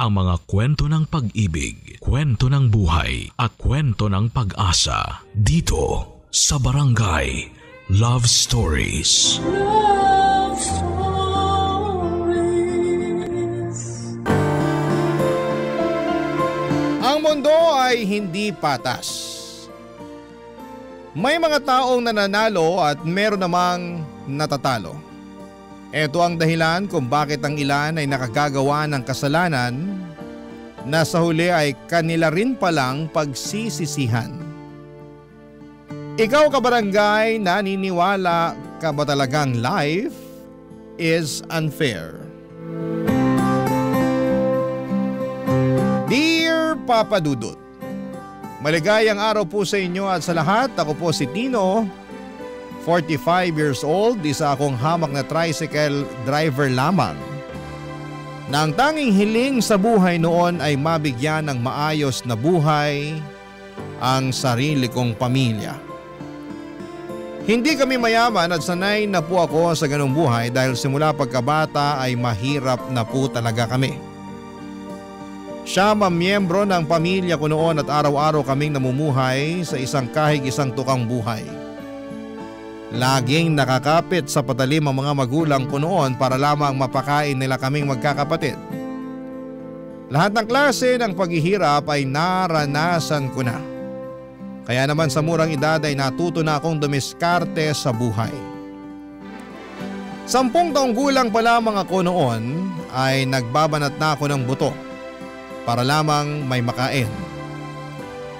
ang mga kwento ng pag-ibig, kwento ng buhay at kwento ng pag-asa dito sa Barangay Love Stories. Love Stories. Ang mundo ay hindi patas. May mga taong nananalo at meron namang natatalo. Ito ang dahilan kung bakit ang ilan ay nakagagawa ng kasalanan na sa huli ay kanila rin palang pagsisisihan. Ikaw kabarangay, naniniwala ka ba talagang life is unfair? Dear Papa Dudut, maligayang araw po sa inyo at sa lahat. Ako po si Tino, 45 years old, isa akong hamak na tricycle driver lamang. Na ang tanging hiling sa buhay noon ay mabigyan ng maayos na buhay ang sarili kong pamilya. Hindi kami mayaman at sanay na po ako sa ganung buhay dahil simula pagkabata ay mahirap na po talaga kami. Siya miyembro ng pamilya ko noon at araw-araw kaming namumuhay sa isang kahig isang tukang buhay. Laging nakakapit sa patalim ang mga magulang ko noon para lamang mapakain nila kaming magkakapatid. Lahat ng klase ng paghihirap ay naranasan ko na. Kaya naman sa murang edad ay natuto na akong dumiskarte sa buhay. 10 taong gulang pa lamang ako noon ay nagbabanat na ako ng buto para lamang may makain.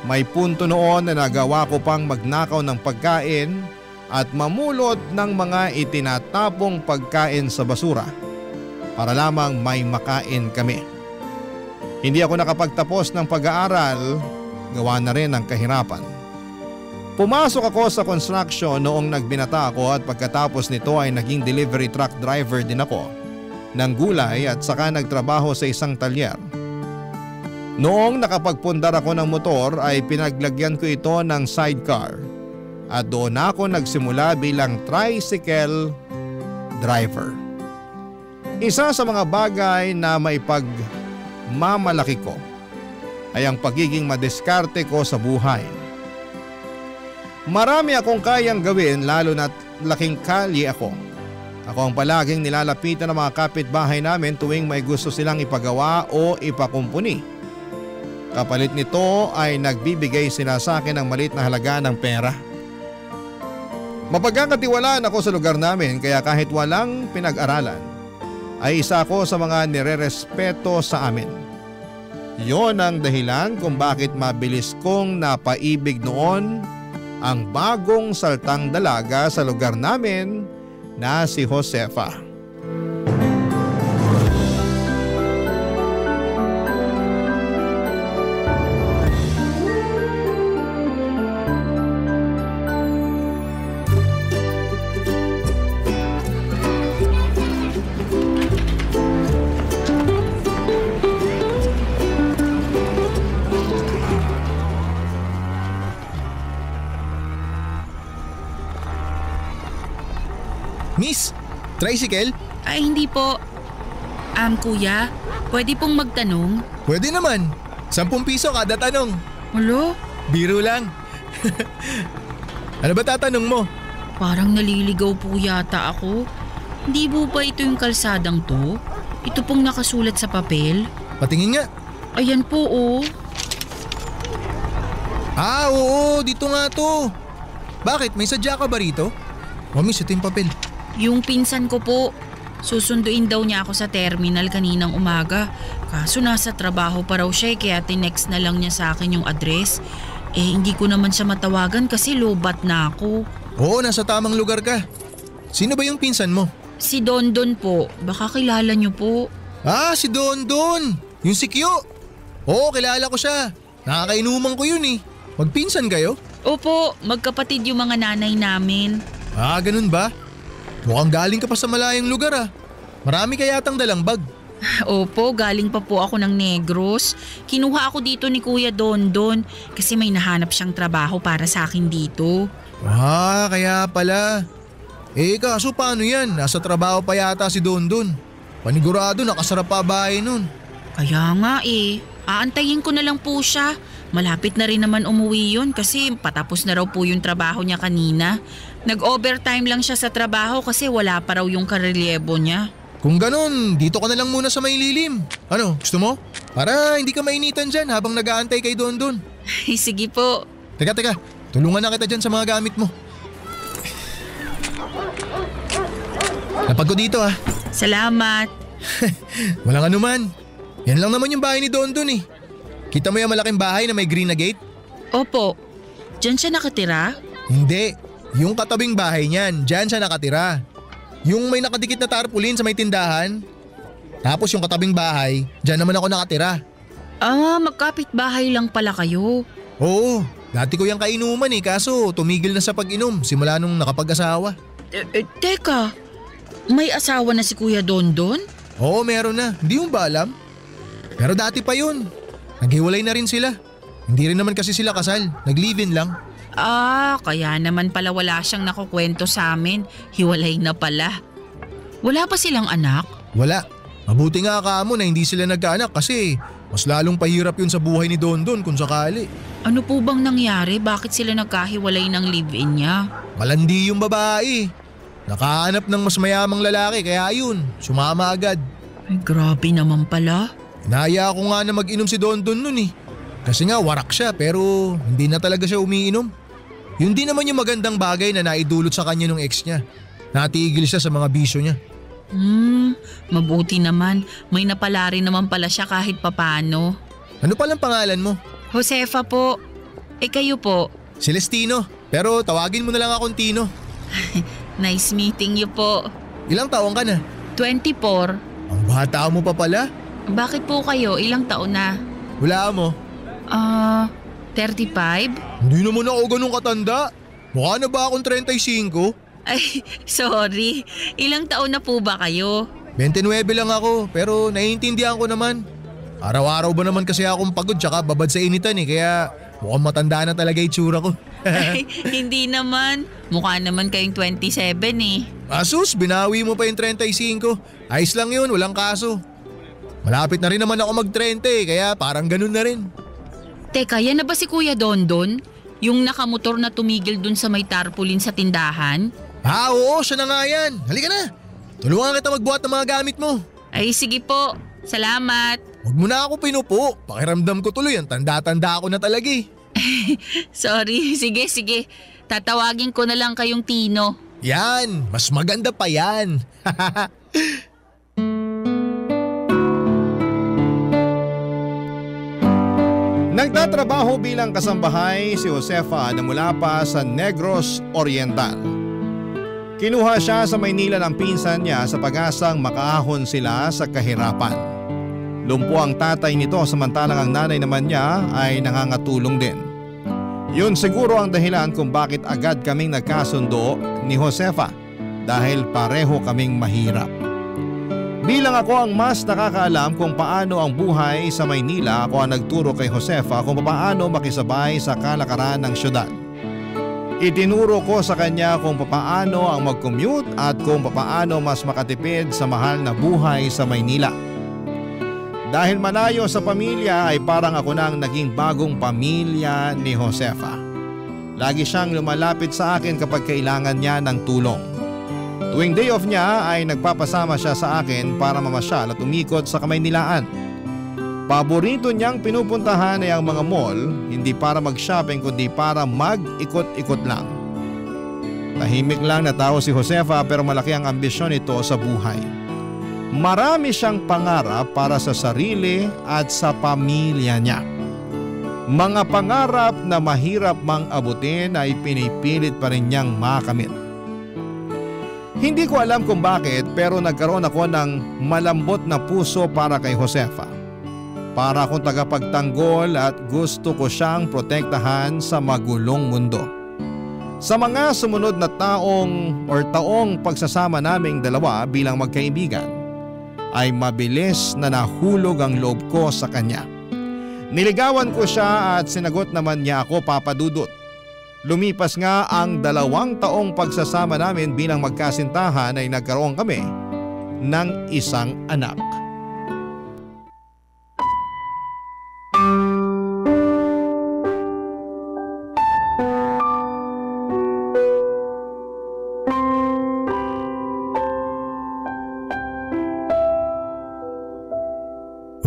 May punto noon na nagawa ko pang magnakaw ng pagkain at mamulot ng mga itinatapong pagkain sa basura para lamang may makain kami. Hindi ako nakapagtapos ng pag-aaral, gawa na rin ng kahirapan. Pumasok ako sa construction noong nagbinata ako at pagkatapos nito ay naging delivery truck driver din ako ng gulay at saka nagtrabaho sa isang talyer. Noong nakapagpundar ako ng motor ay pinaglagyan ko ito ng sidecar. At doon ako nagsimula bilang tricycle driver. Isa sa mga bagay na maipagmamalaki ko ay ang pagiging madiskarte ko sa buhay. Marami akong kayang gawin lalo na't laking kalye ako. Ako ang palaging nilalapitan ng mga kapitbahay namin tuwing may gusto silang ipagawa o ipakumpuni. Kapalit nito ay nagbibigay sila sa akin ng maliit na halaga ng pera. Mapagkakatiwalaan ako sa lugar namin kaya kahit walang pinag-aralan ay isa ako sa mga nirerespeto sa amin. Yon ang dahilan kung bakit mabilis kong napaibig noon ang bagong saltang dalaga sa lugar namin na si Josefa. Miss, tricycle? Ay hindi po. Kuya, pwede pong magtanong? Pwede naman. 10 piso kada tanong. Ulo? Biro lang. Ano ba tatanong mo? Parang naliligaw po yata ako. Hindi po ba ito yung kalsadang to? Ito pong nakasulat sa papel? Patingin nga. Ayan po oh. Oo, dito nga to. Bakit? May sadya ka ba rito? Miss, ito yung papel. Yung pinsan ko po. Susunduin daw niya ako sa terminal kaninang umaga. Kaso nasa trabaho pa raw siya kaya tinext na lang niya sa akin yung address. Hindi ko naman siya matawagan kasi lobat na ako. Oo, nasa tamang lugar ka. Sino ba yung pinsan mo? Si Dondon po. Baka kilala niyo po. Si Dondon. Yung si Kyo. Oo, kilala ko siya. Nakakainuman ko yun eh. Magpinsan kayo? Opo, magkapatid yung mga nanay namin. Ganun ba? Mukhang galing ka pa sa malayang lugar ah. Marami ka yatang dalang bag. Opo, galing pa po ako ng Negros. Kinuha ako dito ni Kuya Dondon kasi may nahanap siyang trabaho para sa akin dito. Kaya pala. Kaso paano yan? Nasa trabaho pa yata si Dondon. Panigurado nakasarap pa bahay nun. Kaya nga aantayin ko na lang po siya. Malapit na rin naman umuwi yun kasi patapos na raw po yung trabaho niya kanina. Nag-overtime lang siya sa trabaho kasi wala pa raw yung karelyebo niya. Kung ganun, dito ka na lang muna sa may lilim. Ano, gusto mo? Para hindi ka mainitan dyan habang nag-aantay kay Dondon. Sige po. Teka, tulungan na kita dyan sa mga gamit mo. Lapag ko dito ha. Salamat. Walang anuman. Yan lang naman yung bahay ni Dondon eh. Kita mo yung malaking bahay na may green na gate? Opo. Diyan siya nakatira? Hindi. Yung katabing bahay niyan, dyan siya nakatira. Yung may nakadikit na tarpaulin sa may tindahan. Tapos yung katabing bahay, dyan naman ako nakatira. Magkapit bahay lang pala kayo. Oo, dati ko yung kainuman kaso tumigil na sa pag-inom simula nung nakapag-asawa. Teka, may asawa na si Kuya Dondon? Oo, meron na. Hindi mo ba alam? Pero dati pa yun. Naghiwalay na rin sila. Hindi rin naman kasi sila kasal. Nag-live-in lang. Kaya naman pala wala siyang nakukwento sa amin. Hiwalay na pala. Wala pa silang anak? Wala. Mabuti nga kamo na hindi sila nagkaanak kasi mas lalong pahirap yun sa buhay ni Dondon kung sakali. Ano po bang nangyari? Bakit sila nagkahiwalay ng live-in niya? Malandi yung babae. Nakahanap ng mas mayamang lalaki kaya yun, sumama agad. Ay, grabe naman pala. Naya ko nga na mag-inom si Dondon nun Kasi nga warak siya pero hindi na talaga siya umiinom. Yun din naman yung magandang bagay na naidulot sa kanya nung ex niya. Natigil siya sa mga bisyo niya. Mabuti naman. May napala rin naman pala siya kahit papano. Ano palang pangalan mo? Josefa po. Kayo po? Celestino, pero tawagin mo na lang akong Tino. Nice meeting you po. Ilang taon ka na? 24. Ang bata mo pa pala. Bakit po kayo? Ilang taon na? Wala mo? 35? Hindi naman ako ganun katanda. Mukha na ba akong 35? Ay, sorry. Ilang taon na po ba kayo? 29 lang ako pero naiintindihan ko naman. Araw-araw ba naman kasi akong pagod tsaka babad sa initan kaya mukhang matanda na talaga itsura ko. Ay, hindi naman. Mukha naman kayong 27 Asus, binawi mo pa yung 35. Ayos lang yun, walang kaso. Malapit na rin naman ako mag-30 kaya parang ganun na rin. Teka, yan na ba si Kuya Dondon? Yung nakamotor na tumigil dun sa may tarpaulin sa tindahan? Oo, siya na nga yan. Halika na. Tulungan kita magbuhat ng mga gamit mo. Ay, sige po. Salamat. Huwag mo na ako pinupo. Pakiramdam ko tuloy, ang tanda-tanda ako na talaga Sorry, sige. Tatawagin ko na lang kayong Tino. Yan, mas maganda pa yan. Nagtatrabaho bilang kasambahay si Josefa na mula pa sa Negros Oriental. Kinuha siya sa Maynila ng pinsan niya sa pag-asang makaahon sila sa kahirapan. Lumpo ang tatay nito samantalang ang nanay naman niya ay nangangatulong din. Yun siguro ang dahilan kung bakit agad kaming nagkasundo ni Josefa dahil pareho kaming mahirap. Bilang ako ang mas nakakaalam kung paano ang buhay sa Maynila, ako ang nagturo kay Josefa kung paano makisabay sa kalakaran ng syudad. Itinuro ko sa kanya kung paano ang mag-commute at kung paano mas makatipid sa mahal na buhay sa Maynila. Dahil malayo sa pamilya ay parang ako nang naging bagong pamilya ni Josefa. Lagi siyang lumalapit sa akin kapag kailangan niya ng tulong. Tuwing day off niya ay nagpapasama siya sa akin para mamasyal at umikot sa Kamaynilaan. Paborito niyang pinupuntahan ay ang mga mall, hindi para mag-shopping kundi para mag-ikot-ikot lang. Tahimik lang na tao si Josefa pero malaki ang ambisyon nito sa buhay. Marami siyang pangarap para sa sarili at sa pamilya niya. Mga pangarap na mahirap mang abutin ay pinipilit pa rin niyang makamit. Hindi ko alam kung bakit pero nagkaroon ako ng malambot na puso para kay Josefa. Para akong tagapagtanggol at gusto ko siyang protektahan sa magulong mundo. Sa mga sumunod na taong pagsasama naming dalawa bilang magkaibigan, ay mabilis na nahulog ang loob ko sa kanya. Niligawan ko siya at sinagot naman niya ako, Papa Dudut. Lumipas nga ang 2 taong pagsasama namin bilang magkasintahan ay nagkaroon kami ng isang anak.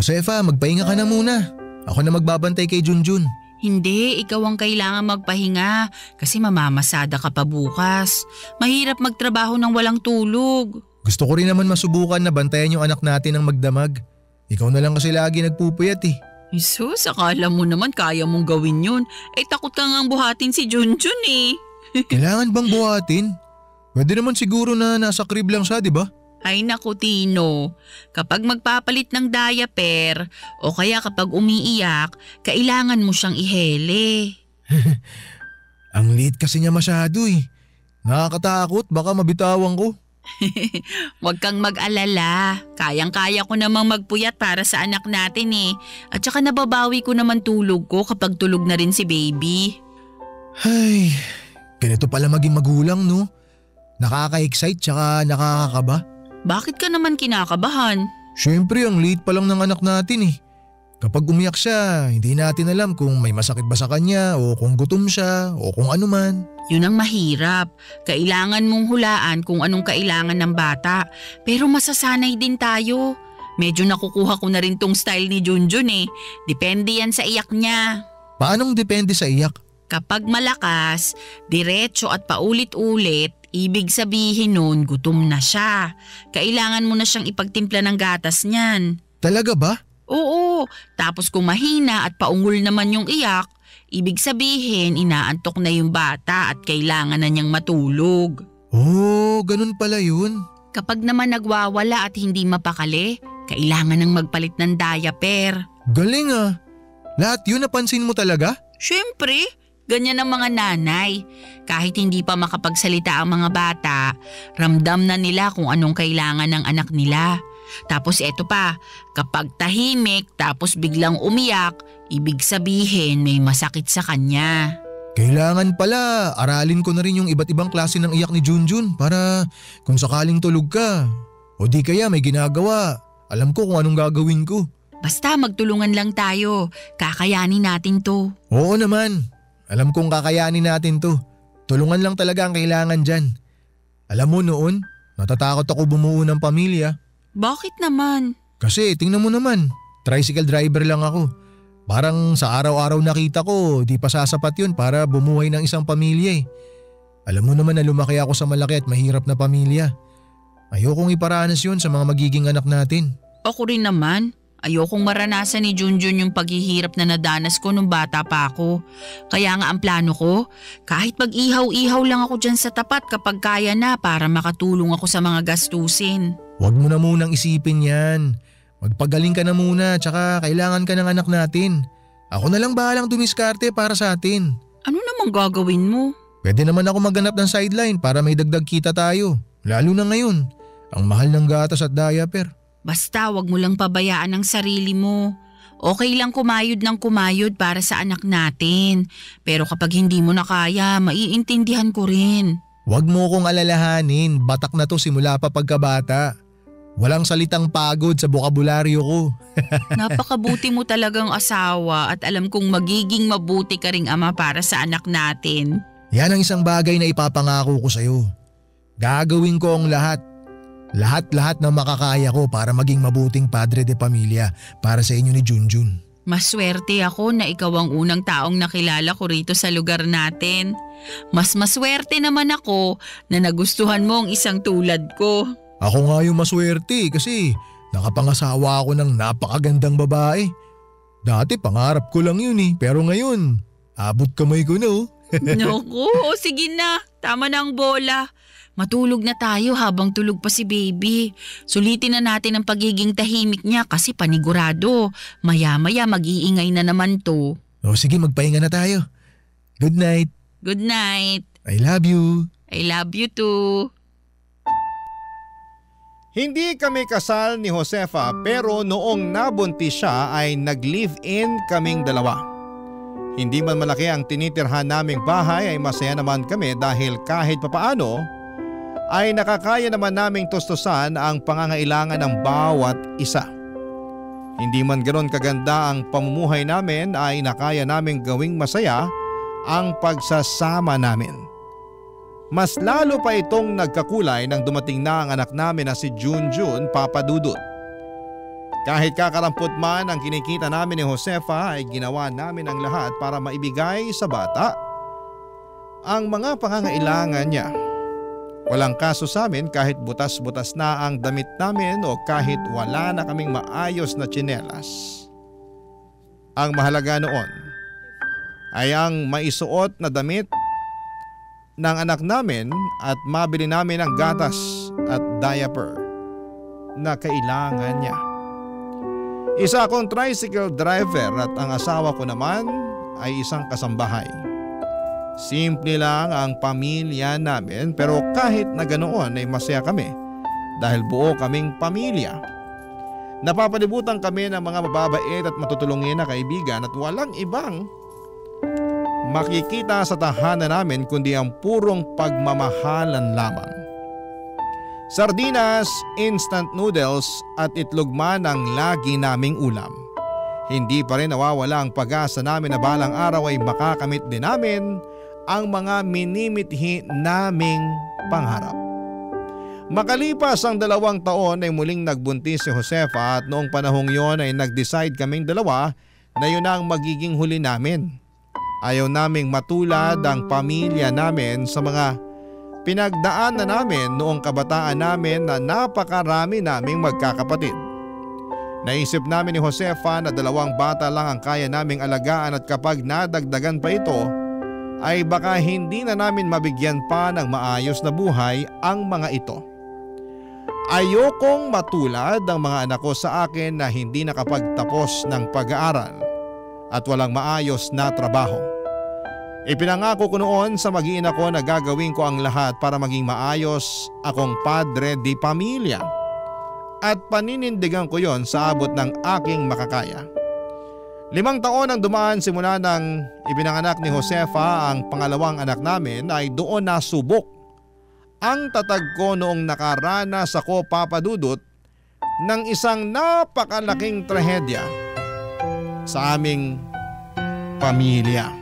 Josefa, magpahinga ka na muna. Ako na magbabantay kay Junjun. Hindi, ikaw ang kailangan magpahinga kasi mamamasada ka pa bukas. Mahirap magtrabaho ng walang tulog. Gusto ko rin naman masubukan na bantayan yung anak natin ng magdamag. Ikaw na lang kasi lagi nagpupuyat eh. Jesus, akala mo naman kaya mong gawin yun. Takot ka ngang buhatin si Junjun eh. Kailangan bang buhatin? Pwede naman siguro na nasa crib lang siya, di ba? Ay naku Tino, kapag magpapalit ng diaper o kaya kapag umiiyak, kailangan mo siyang ihele. Ang liit kasi niya masyado eh. Nakakatakot, baka mabitawan ko. Huwag kang mag-alala, kayang-kaya ko namang magpuyat para sa anak natin eh. At saka nababawi ko naman tulog ko kapag tulog na rin si baby. Ay, ganito pala maging magulang no? Nakaka-excite tsaka nakakakaba. Bakit ka naman kinakabahan? Siyempre ang liit pa lang ng anak natin eh. Kapag umiyak siya, hindi natin alam kung may masakit ba sa kanya o kung gutom siya o kung ano man. Yun ang mahirap. Kailangan mong hulaan kung anong kailangan ng bata. Pero masasanay din tayo. Medyo nakukuha ko na rin tong style ni Junjun eh. Depende yan sa iyak niya. Paanong depende sa iyak? Kapag malakas, diretso at paulit-ulit, ibig sabihin nun gutom na siya. Kailangan mo na siyang ipagtimpla ng gatas niyan. Talaga ba? Oo, tapos kung mahina at paungol naman yung iyak, ibig sabihin inaantok na yung bata at kailangan na niyang matulog. Oh, ganun pala yun. Kapag naman nagwawala at hindi mapakali, kailangan nang magpalit ng diaper. Galing ah. Lahat yun napansin mo talaga? Siyempre, ganyan ang mga nanay. Kahit hindi pa makapagsalita ang mga bata, ramdam na nila kung anong kailangan ng anak nila. Tapos eto pa, kapag tahimik tapos biglang umiyak, ibig sabihin may masakit sa kanya. Kailangan pala, aralin ko na rin yung iba't ibang klase ng iyak ni Junjun para kung sakaling tulog ka o di kaya may ginagawa, alam ko kung anong gagawin ko. Basta magtulungan lang tayo, kakayanin natin to. Oo naman, alam kong kakayanin natin to. Tulungan lang talaga ang kailangan dyan. Alam mo noon, natatakot ako bumuo ng pamilya. Bakit naman? Kasi tingnan mo naman, tricycle driver lang ako. Parang sa araw-araw nakita ko, di pa sasapat yun para bumuhay ng isang pamilya eh. Alam mo naman na lumaki ako sa malaki at mahirap na pamilya. Ayokong iparanas yun sa mga magiging anak natin. Ako rin naman. Ayokong maranasan ni Junjun yung paghihirap na nadanas ko nung bata pa ako. Kaya nga ang plano ko, kahit mag-ihaw-ihaw lang ako dyan sa tapat kapag kaya na para makatulong ako sa mga gastusin. Huwag mo na munang isipin yan. Magpagaling ka na muna tsaka kailangan ka ng anak natin. Ako na lang bahalang dumiskarte para sa atin. Ano namang gagawin mo? Pwede naman ako maghanap ng sideline para may dagdag kita tayo. Lalo na ngayon, ang mahal ng gatas at diaper. Basta wag mo lang pabayaan ang sarili mo. Okay lang kumayod ng kumayod para sa anak natin. Pero kapag hindi mo na kaya, maiintindihan ko rin. Huwag mo kong alalahanin, batak na to simula pa pagkabata. Walang salitang pagod sa bokabularyo ko. Napakabuti mo talagang asawa at alam kong magiging mabuti ka ring ama para sa anak natin. Yan ang isang bagay na ipapangako ko sa'yo. Gagawin ko ang lahat. Lahat-lahat na makakaya ko para maging mabuting padre de pamilya para sa inyo ni Junjun. Maswerte ako na ikaw ang unang taong nakilala ko rito sa lugar natin. Mas maswerte naman ako na nagustuhan mo ang isang tulad ko. Ako nga yung maswerte kasi nakapangasawa ako ng napakagandang babae. Dati pangarap ko lang yun eh, pero ngayon abot kamay ko na oh. Naku, sige na, tama na ang bola. Matulog na tayo habang tulog pa si baby. Sulitin na natin ang pagiging tahimik niya kasi panigurado. Maya-maya mag-iingay na naman to. O sige, magpahinga na tayo. Good night. Good night. I love you. I love you too. Hindi kami kasal ni Josefa pero noong nabuntis siya ay nag-live-in kaming dalawa. Hindi man malaki ang tinitirhan naming bahay ay masaya naman kami dahil kahit papaano ay nakakaya naman naming tustusan ang pangangailangan ng bawat isa. Hindi man ganoon kaganda ang pamumuhay namin ay nakaya naming gawing masaya ang pagsasama namin. Mas lalo pa itong nagkakulay nang dumating na ang anak namin na si Junjun Papa Dudut. Kahit kakarampot man ang kinikita namin ni Josefa ay ginawa namin ang lahat para maibigay sa bata ang mga pangangailangan niya. Walang kaso sa amin kahit butas-butas na ang damit namin o kahit wala na kaming maayos na tsinelas. Ang mahalaga noon ay ang maisuot na damit ng anak namin at mabili namin ang gatas at diaper na kailangan niya. Isa akong tricycle driver at ang asawa ko naman ay isang kasambahay. Simple lang ang pamilya namin pero kahit na ganoon ay masaya kami dahil buo kaming pamilya. Napapalibutan kami ng mga mababait at matutulungin na kaibigan at walang ibang makikita sa tahanan namin kundi ang purong pagmamahalan lamang. Sardinas, instant noodles at itlog man ang lagi naming ulam. Hindi pa rin nawawala ang pag-asa namin na balang araw ay makakamit din namin ang mga minimithi naming pangarap. Makalipas ang 2 taon ay muling nagbuntis si Josefa at noong panahong yon ay nag-decide kaming dalawa na yun ang magiging huli namin. Ayaw naming matulad ang pamilya namin sa mga pinagdaan na namin noong kabataan namin na napakarami naming magkakapatid. Naisip namin ni Josefa na 2 bata lang ang kaya naming alagaan at kapag nadagdagan pa ito ay baka hindi na namin mabigyan pa ng maayos na buhay ang mga ito. Ayokong matulad ang mga anak ko sa akin na hindi nakapagtapos ng pag-aaral at walang maayos na trabaho. Ipinangako ko noon sa mag-iina ko na gagawin ko ang lahat para maging maayos akong padre di pamilya at paninindigan ko yon sa abot ng aking makakaya. 5 taon ang dumaan simula nang ipinanganak ni Josefa ang pangalawang anak namin ay doon nasubok ang tatag ko noong nakaranas ako, Papa Dudut, ng isang napakalaking trahedya sa aming pamilya.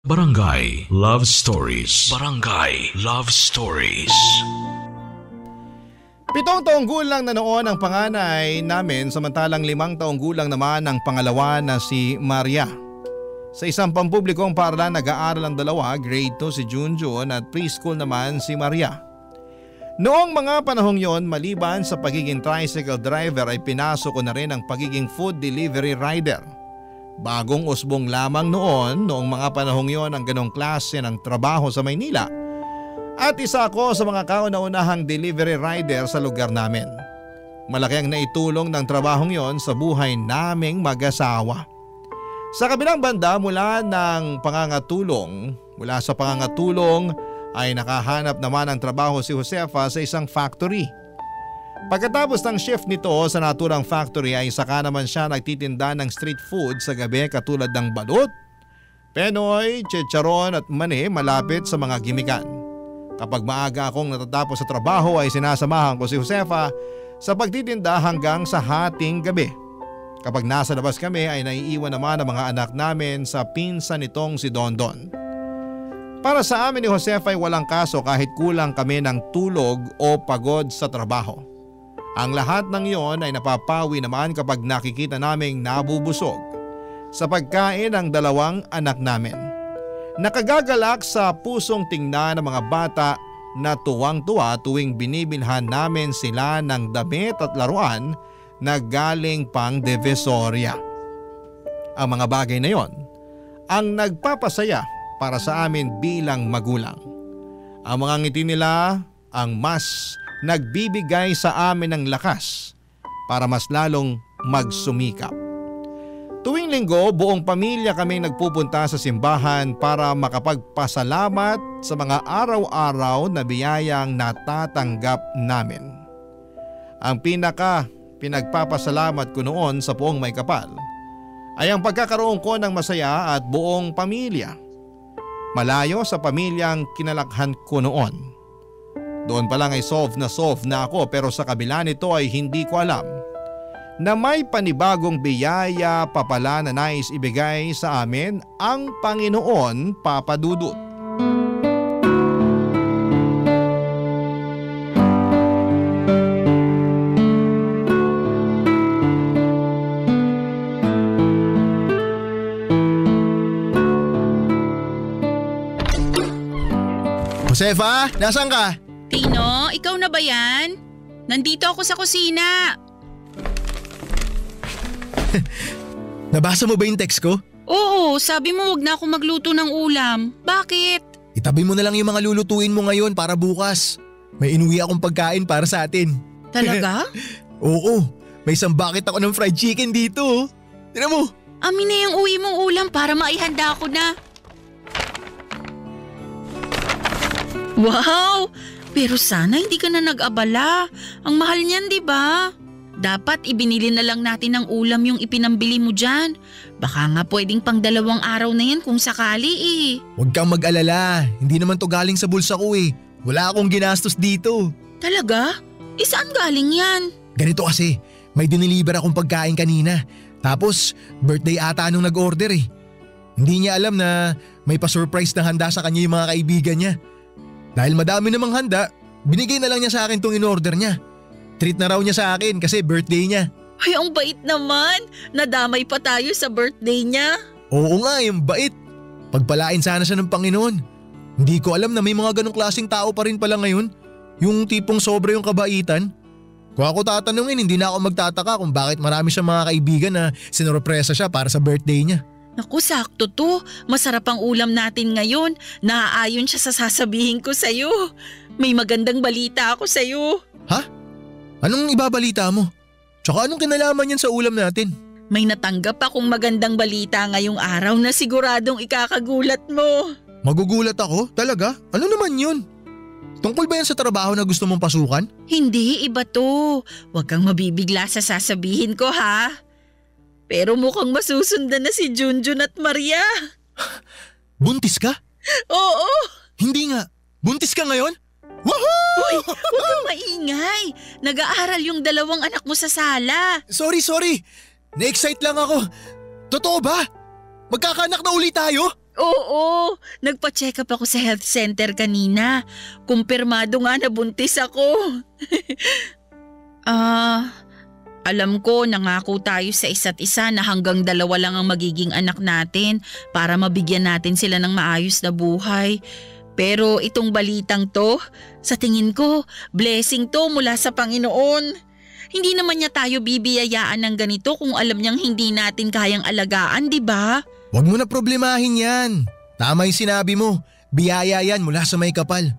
Barangay Love Stories. Barangay Love Stories. 7 taong gulang na noon ang panganay namin samantalang 5 taong gulang naman ang pangalawa na si Maria. Sa isang pampublikong paaralan nag-aaral ang dalawa, grade 2 si Junjun at preschool naman si Maria. Noong mga panahong yon, maliban sa pagiging tricycle driver ay pinasok ko na rin ang pagiging food delivery rider. Bagong usbong lamang noong mga panahong yon ang ganong klase ng trabaho sa Maynila. At isa ako sa mga kauna-unahang delivery rider sa lugar namin. Malaki ang naitulong ng trabahong yon sa buhay naming mag-asawa. Sa kabilang banda mula sa pangangatulong ay nakahanap naman ng trabaho si Josefa sa isang factory. Pagkatapos ng shift nito sa naturang factory ay saka naman siya nagtitinda ng street food sa gabi katulad ng balut, penoy, chicharon at mani malapit sa mga gimikan. Kapag maaga akong natatapos sa trabaho ay sinasamahan ko si Josefa sa pagtitinda hanggang sa hating gabi. Kapag nasa labas kami ay naiiwan naman ang mga anak namin sa pinsan nitong si Dondon. Para sa amin ni Josefa ay walang kaso kahit kulang kami ng tulog o pagod sa trabaho. Ang lahat ng iyon ay napapawi naman kapag nakikita naming nabubusog sa pagkain ng 2 anak namin. Nakagagalak sa pusong tingnan ng mga bata na tuwang-tuwa tuwing binibilhan namin sila ng damit at laruan na galing pang Divisoria. Ang mga bagay na iyon ang nagpapasaya para sa amin bilang magulang. Ang mga ngiti nila ang mas nagbibigay sa amin ng lakas para mas lalong magsumikap. Tuwing linggo, buong pamilya kaming nagpupunta sa simbahan para makapagpasalamat sa mga araw-araw na biyayang natatanggap namin. Ang pinagpapasalamat ko noon sa Poong May Kapal ay ang pagkakaroon ko ng masaya at buong pamilya. Malayo sa pamilyang kinalakhan ko noon. Doon pa lang ay solve na ako pero sa kabila nito ay hindi ko alam na may panibagong biyaya pa pala na nais ibigay sa amin ang Panginoon, Papa Dudut. Josefa, nasaan ka? Tino, ikaw na ba yan? Nandito ako sa kusina. Nabasa mo ba yung text ko? Oo, sabi mo wag na ako magluto ng ulam. Bakit? Itabi mo na lang yung mga lulutuin mo ngayon para bukas. May inuwi akong pagkain para sa atin. Talaga? Oo, may isang bucket ako ng fried chicken dito. Tignan mo. Amin na yung uwi mong ulam para maihanda ko na. Wow! Pero sana hindi ka na nag-abala. Ang mahal niyan, di ba? Dapat ibinili na lang natin ng ulam yung ipinambili mo dyan. Baka nga pwedeng pang 2 araw na yan kung sakali eh. Huwag kang mag-alala. Hindi naman to galing sa bulsa ko eh. Wala akong ginastos dito. Talaga? Saan galing yan? Ganito kasi, may diniliver akong pagkain kanina. Tapos, birthday ata nung nag-order eh. Hindi niya alam na may pa-surprise na handa sa kanya yung mga kaibigan niya. Dahil madami namang handa, binigay na lang niya sa akin tong in-order niya. Treat na raw niya sa akin kasi birthday niya. Ay, ang bait naman. Nadamay pa tayo sa birthday niya. Oo nga, yung bait. Pagpalain sana siya ng Panginoon. Hindi ko alam na may mga ganong klaseng tao pa rin pala ngayon. Yung tipong sobra yung kabaitan. Kung ako tatanungin, hindi na ako magtataka kung bakit marami siyang mga kaibigan na sinurpresa siya para sa birthday niya. Naku, sakto to. Masarap ang ulam natin ngayon. Naaayon siya sa sasabihin ko sa'yo. May magandang balita ako sa'yo. Ha? Anong ibabalita mo? Tsaka anong kinalaman yan sa ulam natin? May natanggap akong magandang balita ngayong araw na siguradong ikakagulat mo. Magugulat ako? Talaga? Ano naman yun? Tungkol ba yan sa trabaho na gusto mong pasukan? Hindi, iba to. Huwag kang mabibigla sa sasabihin ko ha. Pero mukhang masusundan na si Junjun at Maria. Buntis ka? Oo. Hindi nga. Buntis ka ngayon? Woohoo! Uy, huwag kang maingay. Nag-aaral yung 2 anak mo sa sala. Sorry. Na-excite lang ako. Totoo ba? Magkakaanak na ulit tayo? Oo, nagpa-check up ako sa health center kanina. Kumpirmado nga na buntis ako. Alam ko nangako tayo sa isa't isa na hanggang 2 lang ang magiging anak natin para mabigyan natin sila ng maayos na buhay. Pero itong balitang to, sa tingin ko, blessing to mula sa Panginoon. Hindi naman niya tayo bibiyayaan ng ganito kung alam niyang hindi natin kayang alagaan, di ba? Huwag mo na problemahin yan. Tama yung sinabi mo. Biyaya yan mula sa may kapal.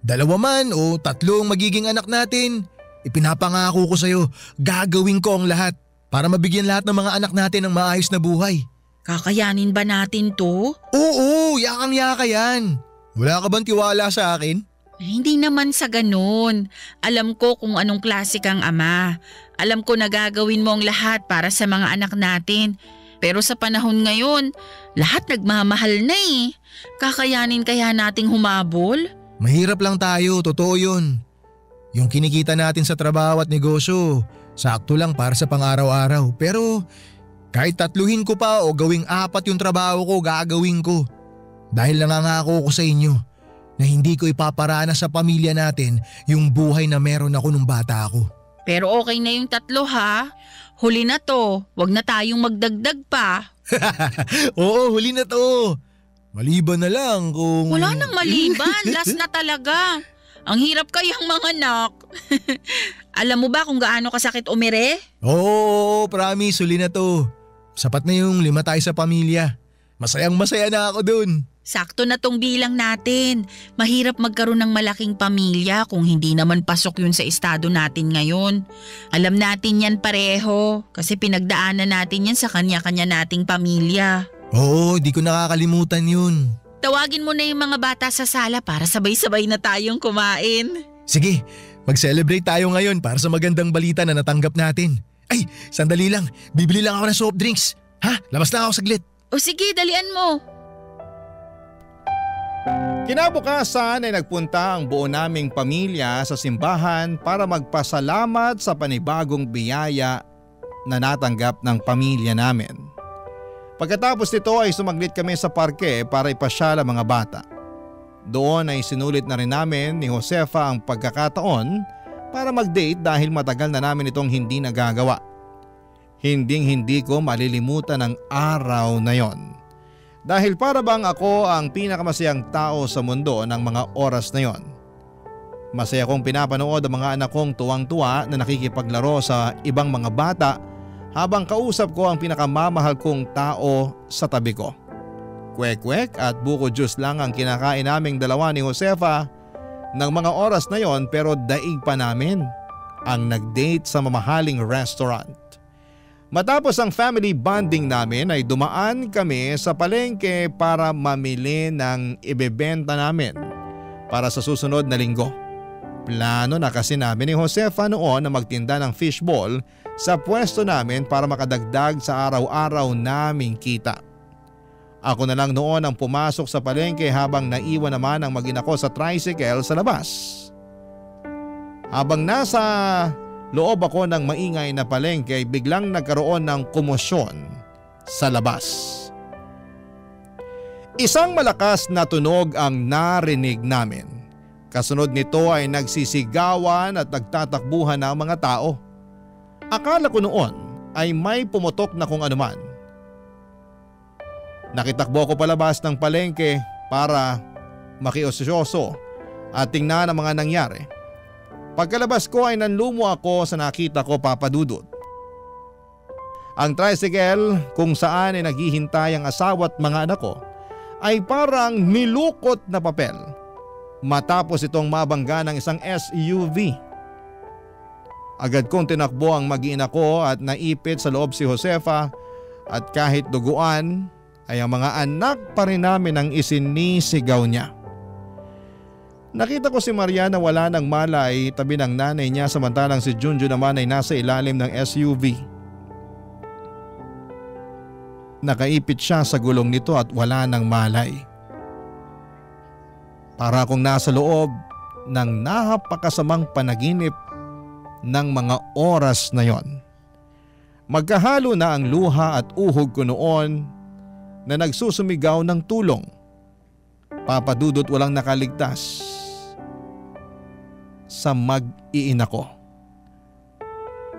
2 man o 3 magiging anak natin. Ipinapangako ko sa'yo, gagawin ko ang lahat para mabigyan lahat ng mga anak natin ng maayos na buhay. Kakayanin ba natin to? Oo, yakang-yaka yan. Wala ka bang tiwala sa akin? Hindi naman sa ganun. Alam ko kung anong klase kang ama. Alam ko na gagawin mo ang lahat para sa mga anak natin. Pero sa panahon ngayon, lahat nagmamahal na eh. Kakayanin kaya nating humabol? Mahirap lang tayo, totoo yun. Yung kinikita natin sa trabaho at negosyo, sakto lang para sa pang-araw-araw. Pero kahit 3 ko pa o gawing 4 yung trabaho ko, gagawin ko. Dahil nangangako ko sa inyo na hindi ko ipaparana sa pamilya natin yung buhay na meron ako nung bata ako. Pero okay na yung 3 ha. Huli na to, wag na tayong magdagdag pa. Oo, huli na to. Maliban na lang kung… Wala nang maliban, last na talaga. Ang hirap kayang manganak. Alam mo ba kung gaano kasakit umire? Oo, promise, huli na to. Sapat na yung 5 tayo sa pamilya. Masayang masaya na ako dun. Sakto na tong bilang natin. Mahirap magkaroon ng malaking pamilya kung hindi naman pasok yun sa estado natin ngayon. Alam natin yan pareho kasi pinagdaanan natin yan sa kanya-kanya nating pamilya. Oo, di ko nakakalimutan yun. Tawagin mo na yung mga bata sa sala para sabay-sabay na tayong kumain. Sige, mag-celebrate tayo ngayon para sa magandang balita na natanggap natin. Ay, sandali lang. Bibili lang ako ng soft drinks. Ha? Labas na ako saglit. O sige, dalian mo. Kinabukasan ay nagpunta ang buo naming pamilya sa simbahan para magpasalamat sa panibagong biyaya na natanggap ng pamilya namin. Pagkatapos nito ay sumaglit kami sa parke para ipasyal ang mga bata. Doon ay sinulit na rin namin ni Josefa ang pagkakataon para mag-date dahil matagal na namin itong hindi nagagawa. Hindi ko malilimutan ang araw na yon. Dahil para bang ako ang pinakamasayang tao sa mundo ng mga oras na yon. Masaya kong pinapanood ang mga anak kong tuwang-tuwa na nakikipaglaro sa ibang mga bata habang kausap ko ang pinakamamahal kong tao sa tabi ko. Kwek-kwek at buko juice lang ang kinakain naming dalawa ni Josefa ng mga oras na yon, pero daig pa namin ang nag-date sa mamahaling restaurant. Matapos ang family bonding namin ay dumaan kami sa palengke para mamili ng ibebenta namin para sa susunod na linggo. Plano na kasi namin ni Josefa noon na magtinda ng fishball sa pwesto namin para makadagdag sa araw-araw naming kita. Ako na lang noon ang pumasok sa palengke habang naiwan naman ang mag-ina ko sa tricycle sa labas. Habang nasa loob ako ng maingay na palengke ay biglang nagkaroon ng komosyon sa labas. Isang malakas na tunog ang narinig namin. Kasunod nito ay nagsisigawan at nagtatakbuhan ng mga tao. Akala ko noon ay may pumutok na kung anuman. Nakitakbo ko palabas ng palengke para makiosyoso at tingnan ang mga nangyari. Pagkalabas ko ay nanlumo ako sa nakita ko, Papa Dudut. Ang tricycle kung saan ay naghihintay ang asawa at mga anak ko ay parang nilukot na papel matapos itong mabangga ng isang SUV. Agad kong tinakbo ang mag-ina ko at naipit sa loob si Josefa at kahit duguan ay ang mga anak pa rin namin ang isinisigaw niya. Nakita ko si Maria na wala ng malay tabi ng nanay niya samantalang si Junjun naman ay nasa ilalim ng SUV. Nakaipit siya sa gulong nito at wala ng malay. Para akong nasa loob ng napakasamang panaginip ng mga oras na yon. Magkahalo na ang luha at uhog ko noon na nagsusumigaw ng tulong. Papa Dudut, walang nakaligtas sa mag-iina ko.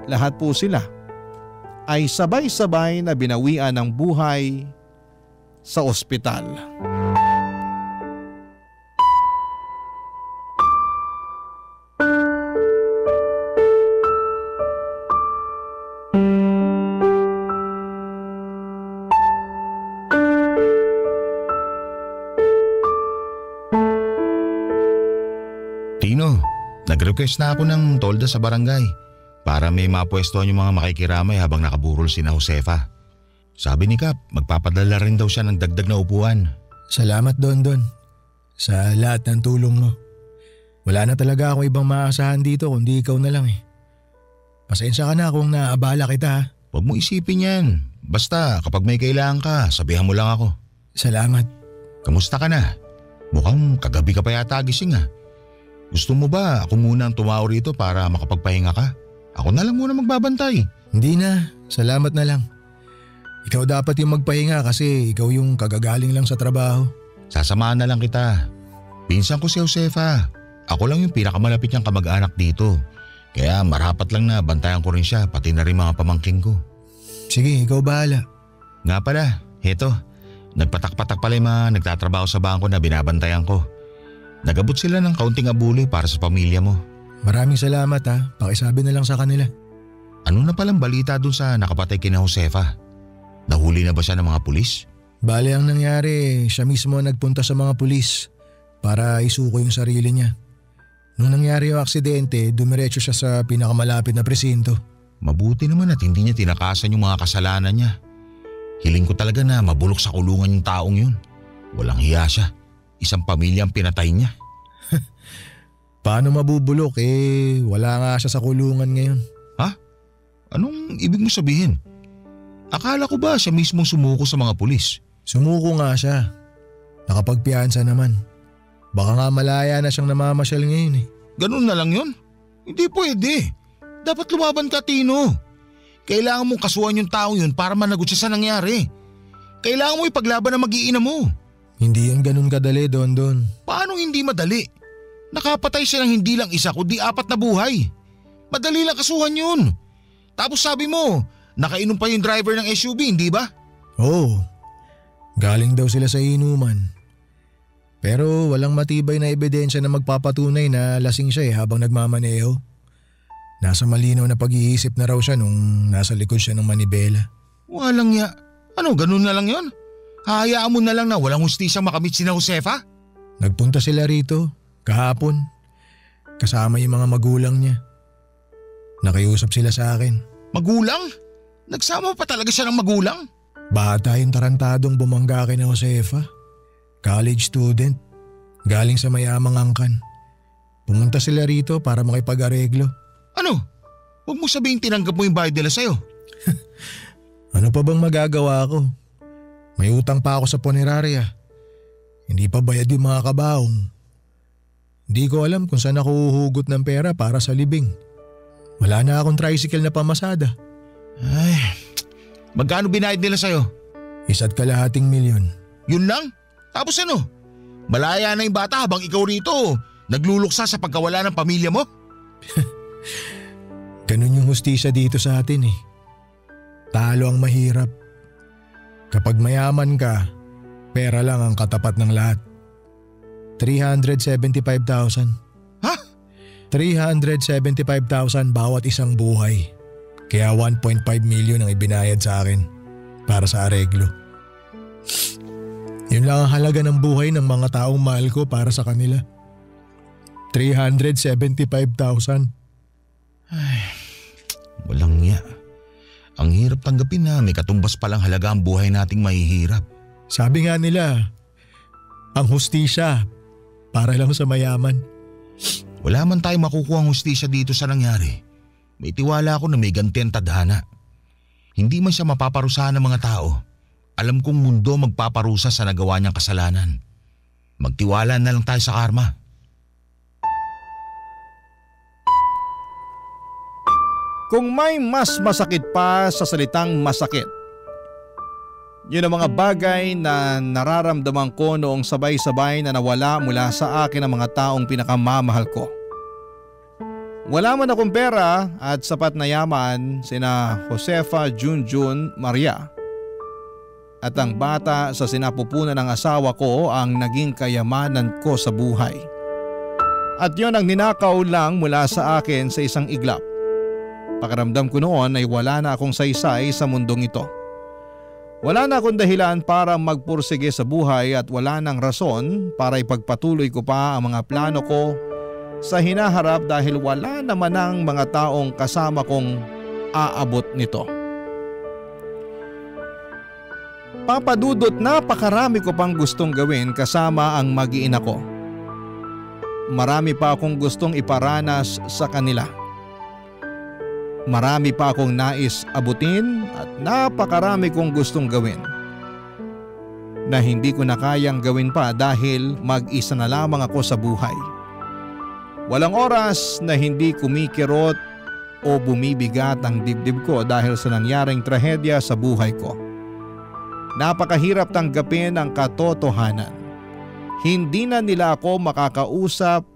Lahat po sila ay sabay-sabay na binawian ng buhay sa ospital. Nag-request na ako ng tolda sa barangay para may mapwestuhan yung mga makikiramay habang nakaburol sina Josefa. Sabi ni Kap, magpapadala rin daw siya ng dagdag na upuan. Salamat Don sa lahat ng tulong mo. Wala na talaga ako ibang maasahan dito kundi ikaw na lang eh. Pasensya ka na kung naabala kita ha. Huwag mo isipin yan. Basta kapag may kailangan ka, sabihan mo lang ako. Salamat. Kamusta ka na? Mukhang kagabi ka pa yata gising ha. Gusto mo ba ako muna ang tumaw rito para makapagpahinga ka? Ako na lang muna magbabantay. Hindi na, salamat na lang. Ikaw dapat yung magpahinga kasi ikaw yung kagagaling lang sa trabaho. Sasamahan na lang kita. Pinsan ko si Josefa. Ako lang yung pinakamalapit niyang kamag-anak dito. Kaya marapat lang na bantayan ko rin siya pati na rin mga pamangking ko. Sige, ikaw bahala. Nga pala, heto. Nagpatak-patak pala yung mga nagtatrabaho sa bangko na binabantayan ko. Nagabot sila ng kaunting abuloy para sa pamilya mo. Maraming salamat ha. Pakisabi na lang sa kanila. Ano na palang balita dun sa nakapatay kina Josefa? Nahuli na ba siya ng mga pulis? Bale ang nangyari, siya mismo nagpunta sa mga pulis para isuko yung sarili niya. Nung nangyari yung aksidente, dumiretso siya sa pinakamalapit na presinto. Mabuti naman at hindi niya tinakasan yung mga kasalanan niya. Hiling ko talaga na mabulok sa kulungan yung taong yun. Walang hiya siya. Isang pamilya ang pinatay niya. Paano mabubulok wala nga siya sa kulungan ngayon. Ha? Anong ibig mo sabihin? Akala ko ba siya mismong sumuko sa mga pulis? Sumuko nga siya. Nakapagpiyansa naman. Baka nga malaya na siyang namamasyal ngayon Ganun na lang yun? Hindi pwede. Dapat lumaban ka, Tino. Kailangan mong kasuhan yung taong yun para managot siya sa nangyari. Kailangan mo ipaglaban ang mag-iina mo. Hindi yan ganun kadali, Don. Paano hindi madali? Nakapatay siya ng hindi lang isa kundi 4 na buhay. Madali lang kasuhan yun. Tapos sabi mo, nakainom pa yung driver ng SUV, hindi ba? Oo. Galing daw sila sa inuman. Pero walang matibay na ebidensya na magpapatunay na lasing siya habang nagmamaneho. Nasa malinaw na pag-iisip na raw siya nung nasa likod siya ng manibela. Walang ya. Ano, ganun na lang yon? Hahayaan mo na lang na walang hustisyang makamit sina Josefa? Nagpunta sila rito kahapon. Kasama yung mga magulang niya. Nakiusap sila sa akin. Magulang? Nagsama pa talaga siya ng magulang? Bata yung tarantadong bumangga kay na Josefa. College student. Galing sa mayamang angkan. Pumunta sila rito para makipag-areglo. Ano? Huwag mo sabihin tinanggap mo yung bayad nila sa'yo. Ano pa bang magagawa ko? May utang pa ako sa punerarya. Hindi pa bayad yung mga kabaong. Hindi ko alam kung saan ako uhugot ng pera para sa libing. Wala na akong tricycle na pamasada. Ay, magkano binayad nila sa'yo? 1.5 milyon. Yun lang? Tapos ano? Malaya na yung bata habang ikaw rito nagluluksa sa pagkawala ng pamilya mo? Ganun yung hustisya dito sa atin eh. Talo ang mahirap. Kapag mayaman ka, pera lang ang katapat ng lahat. 375,000. Ha? 375,000 bawat isang buhay. Kaya 1.5 million ang ibinayad sa akin para sa areglo. Yun lang ang halaga ng buhay ng mga taong mahal ko para sa kanila. 375,000. Ay, walang niya. Ang hirap tanggapin na may katumbas palang halaga ang buhay nating mahihirap. Sabi nga nila, ang hustisya para lang sa mayaman. Wala man tayo makukuha ang hustisya dito sa nangyari. May tiwala ako na may ganti ang tadhana. Hindi man siya mapaparusahan ng mga tao. Alam kong mundo magpaparusa sa nagawa niyang kasalanan. Magtiwala na lang tayo sa karma. Kung may mas masakit pa sa salitang masakit, yun ang mga bagay na nararamdaman ko noong sabay-sabay na nawala mula sa akin ang mga taong pinakamamahal ko. Wala man akong pera at sapat na yaman sina Josefa, Junjun, Maria. At ang bata sa sinapupunan ng asawa ko ang naging kayamanan ko sa buhay. At yon ang ninakaw lang mula sa akin sa isang iglap. Pakiramdam ko noon ay wala na akong saysay sa mundong ito. Wala na akong dahilan para magpursige sa buhay at wala nang rason para ipagpatuloy ko pa ang mga plano ko sa hinaharap dahil wala naman ang mga taong kasama kong aabot nito. Papadudot, napakarami ko pang gustong gawin kasama ang mag-iina ko. Marami pa akong gustong iparanas sa kanila. Marami pa akong nais abutin at napakarami kong gustong gawin na hindi ko na kayang gawin pa dahil mag-isa na lamang ako sa buhay. Walang oras na hindi kumikirot o bumibigat ang dibdib ko dahil sa nangyaring trahedya sa buhay ko. Napakahirap tanggapin ang katotohanan. Hindi na nila ako makakausap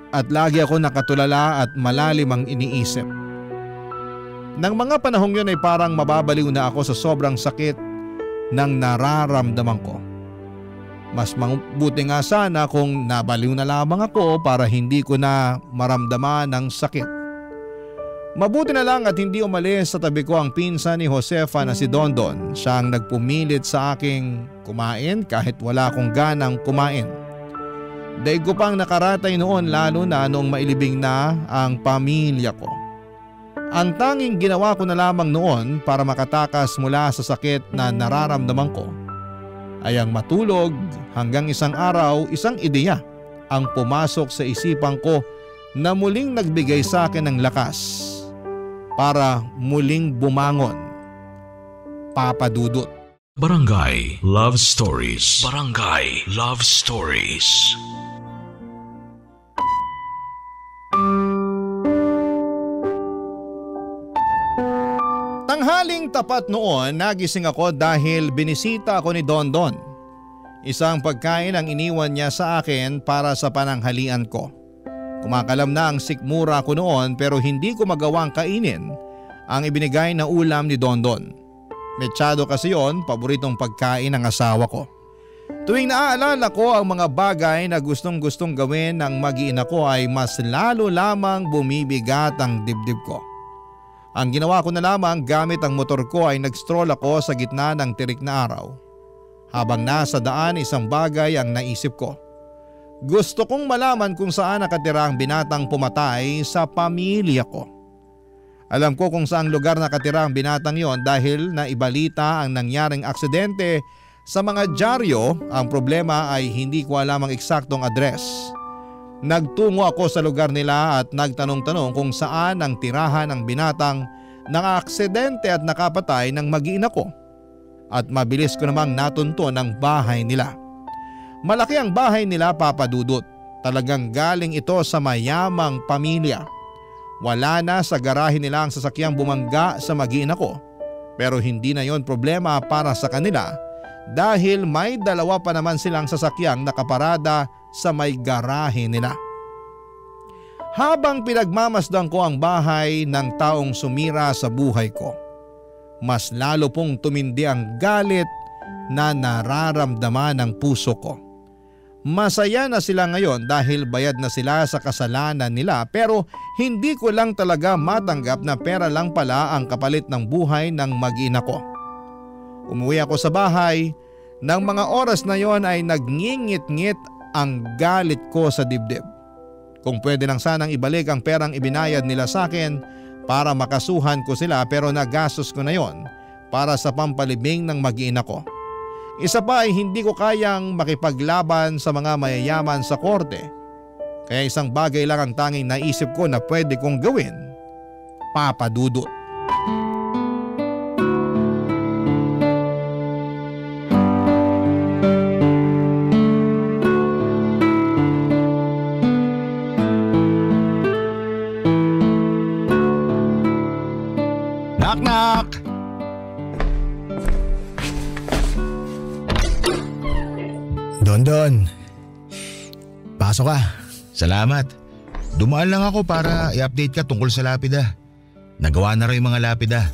at lagi ako nakatulala at malalim ang iniisip. Nang mga panahong yun ay parang mababaliw na ako sa sobrang sakit ng nararamdaman ko. Mas mabuti nga sana kung nabaliw na lamang ako para hindi ko na maramdaman ang sakit. Mabuti na lang at hindi umalis sa tabi ko ang pinsan ni Josefa na si Dondon. Siya ang nagpumilit sa aking kumain kahit wala akong ganang kumain. Daig ko pang nakaratay noon lalo na noong mailibing na ang pamilya ko. Ang tanging ginawa ko na lamang noon para makatakas mula sa sakit na nararamdaman ko ay ang matulog hanggang isang araw, isang ideya ang pumasok sa isipan ko na muling nagbigay sa akin ng lakas para muling bumangon. Papa Dudut. Barangay Love Stories. Barangay Love Stories. Tanghaling tapat noon, nagising ako dahil binisita ako ni Dondon. Isang pagkain ang iniwan niya sa akin para sa pananghalian ko. Kumakalam na ang sikmura ko noon pero hindi ko magawang kainin ang ibinigay na ulam ni Dondon. Mechado kasi yon, paboritong pagkain ng asawa ko. Tuwing naaalala ko ang mga bagay na gustong-gustong gawin ng mag-iina ko ay mas lalo lamang bumibigat ang dibdib ko. Ang ginawa ko na lamang gamit ang motor ko ay nag-stroll ako sa gitna ng tirik na araw. Habang nasa daan, isang bagay ang naisip ko. Gusto kong malaman kung saan nakatira ang binatang pumatay sa pamilya ko. Alam ko kung saang lugar nakatira ang binatang yon dahil naibalita ang nangyaring aksidente sa mga dyaryo. Ang problema ay hindi ko alam ang eksaktong address. Nagtungo ako sa lugar nila at nagtanong-tanong kung saan ang tirahan ng binatang naka-aksidente at nakapatay ng mag-iina ko. At mabilis ko namang natunto ng bahay nila. Malaki ang bahay nila, Papa Dudut. Talagang galing ito sa mayamang pamilya. Wala na sa garahe nila ang sasakyang bumangga sa mag-iina ko. Pero hindi na yon problema para sa kanila dahil may dalawa pa naman silang sasakyang nakaparada sa may garahe nila. Habang pinagmamasdan ko ang bahay ng taong sumira sa buhay ko, mas lalo pong tumindi ang galit na nararamdaman ng puso ko. Masaya na sila ngayon dahil bayad na sila sa kasalanan nila, pero hindi ko lang talaga matanggap na pera lang pala ang kapalit ng buhay ng mag-ina ko. Umuwi ako sa bahay. Nang mga oras na yon ay nagngingit-ngit ang galit ko sa dibdib. Kung pwede lang sanang ibalik ang perang ibinayad nila sa akin para makasuhan ko sila, pero nagastos ko na yon para sa pampalibing ng mag-ina ko. Isa pa ay hindi ko kayang makipaglaban sa mga mayayaman sa korte. Kaya isang bagay lang ang tanging naisip ko na pwede kong gawin, Papa Dudut. Knock! Don, pasok ka. Salamat. Dumaan lang ako para i-update ka tungkol sa lapida. Nagawa na rin yung mga lapida.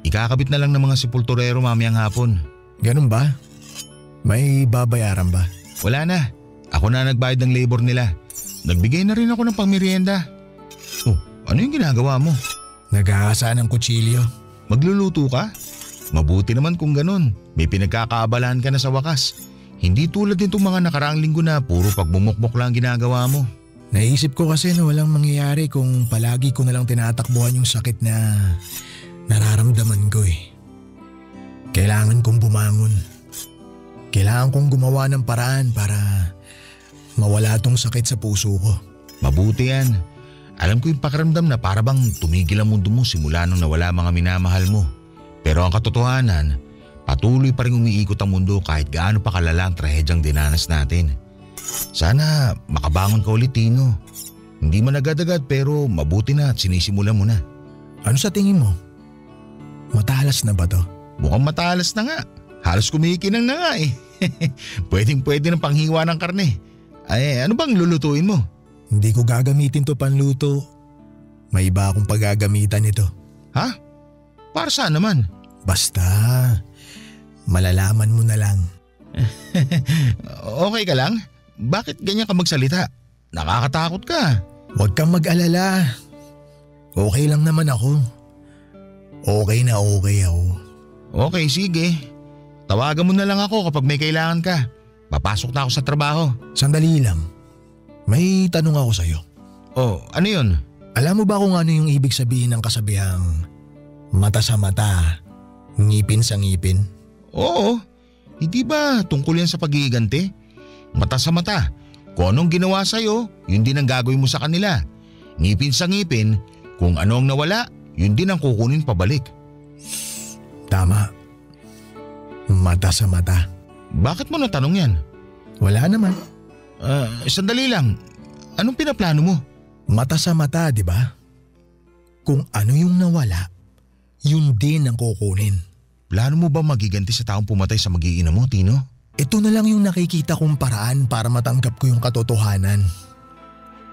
Ikakabit na lang ng mga sepulturero mamayang hapon. Ganun ba? May babayaran ba? Wala na. Ako na nagbayad ng labor nila. Nagbigay na rin ako ng pangmerienda. Oh, ano yung ginagawa mo? Nag-aasa ng kutsilyo. Magluluto ka? Mabuti naman kung ganun. May pinagkakaabalaan ka na sa wakas. Hindi tulad nitong mga nakaraang linggo na puro pagbumukmok lang ginagawa mo. Naisip ko kasi na walang mangyayari kung palagi ko na lang tinatakbuhan yung sakit na nararamdaman ko eh. Kailangan kong bumangon. Kailangan kong gumawa ng paraan para mawala tong sakit sa puso ko. Mabuti yan. Alam ko yung pakiramdam na para bang tumigil ang mundo mo simula nung nawala mga minamahal mo. Pero ang katotohanan, patuloy pa rin umiikot ang mundo kahit gaano pa kalala ang trahedyang dinanas natin. Sana makabangon ka ulit, Tino. Hindi man agad-agad pero mabuti na at sinisimula mo na. Ano sa tingin mo? Matalas na ba to? Mukhang matalas na nga. Halos kumikinang na nga eh. Pwedeng-pwede ng panghiwa ng karne. Ay, ano bang lulutuin mo? Hindi ko gagamitin to panluto. May iba akong paggagamitan nito. Ha? Para saan naman? Basta, malalaman mo na lang. Okay ka lang? Bakit ganyan ka magsalita? Nakakatakot ka. Huwag kang mag-alala. Okay lang naman ako. Okay na okay ako. Okay, sige. Tawagan mo na lang ako kapag may kailangan ka. Papasok na ako sa trabaho. Sandali lang. May tanong ako sa'yo. Oh, ano yun? Alam mo ba kung ano yung ibig sabihin ng kasabihang mata sa mata, ngipin sa ngipin? Oo. Hindi ba tungkol yan sa pag-iiganti? Mata sa mata. Kung anong ginawa sa'yo, yun din ang gagawin mo sa kanila. Ngipin sa ngipin, kung ano ang nawala, yun din ang kukunin pabalik. Tama. Mata sa mata. Bakit mo natanong yan? Wala naman. Sandali lang. Anong pinaplano mo? Mata sa mata, di ba? Kung ano yung nawala, yun din ang kukunin. Plano mo ba magiganti sa taong pumatay sa mag-iina mo, Tino? Ito na lang yung nakikita kong paraan para matanggap ko yung katotohanan.